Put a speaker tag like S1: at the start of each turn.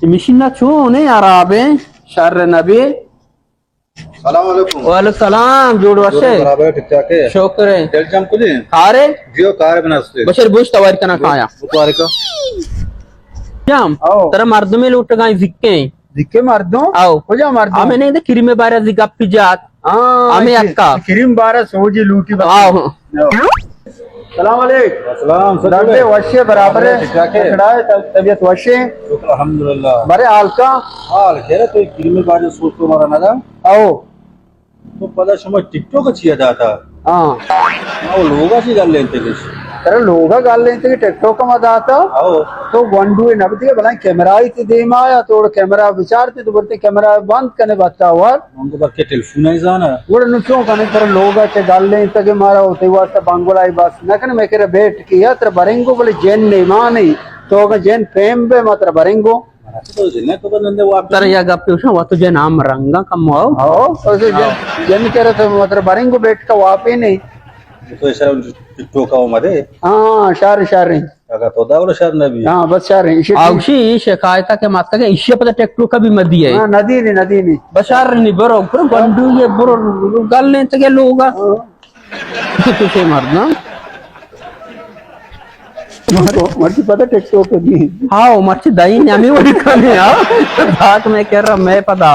S1: Mishina chune arabe sharr nabi.
S2: सलाम अलैकुम।
S1: वालेकुम सलाम जोड़ वशे
S2: बराबर ठीक ठाक है।
S1: शुक्र है
S2: तेल जम कुली
S1: खारे
S2: जियो कार बना उससे
S1: बशर बुश तवार kana खाया
S2: बुतवारे का
S1: jam
S2: आओ
S1: tera mardume lut gai zikke
S2: दिक्के मार दो
S1: आओ
S2: हो जा मार दो
S1: ame ne de kirime bara zigap pijat ame akka
S2: cream बारह सोजी लूटी
S1: आओ
S2: सलाम अलैकुम। सलाम दर्दे वशे बराबर है ठीक ठाक है। तबीयत वशे शुक्र अल्हम्दुलिल्लाह। बड़े हाल का हाल खेर तो क्रीम बारह सोच तो मारा ना आओ तो पता समझ टिकटॉक अच्छी आता था हाँ वो लोग अच्छी कर लेते थे तेरे लोग गल लेते कि टिकटॉक का मजा आता आओ तो वंडू नबती भला कैमरा ही दे माया तो कैमरा विचारते तो बोलते कैमरा बंद करने बच्चा हुआ उनको पर के टेलीफोन ही जाना वो क्यों कने तेरे लोग अच्छे गल लेते कि मारा होते हुआ सब बंगलाई बस न कने मैं करे बैठ किया तेरे बरेंगो बोले जैन नहीं मां नहीं तो अगर जैन प्रेम पे मात्र बरेंगो
S1: tera ya gap usha wa tujhe naam ranga kam ho
S2: आओ ऐसे जन कह रहे थे मतलब बरेंगो बैठ का वापे नहीं तो ऐसा टिकटॉक का मरे हाँ शार शार अगर तो दावल शार नबी हाँ बस शार
S1: aushi शिकायत के मात के इश्य पता टेक्टो का भी मदी है
S2: हाँ नदी नहीं
S1: बशार नहीं बरो पर बंडू ये बरो गल लेते के लोग तुझे मरना
S2: मर्जी पता टिकटॉक की
S1: हाँ मर्ची दही नहीं हमें वही खाने आओ बात मैं कह रहा मैं पता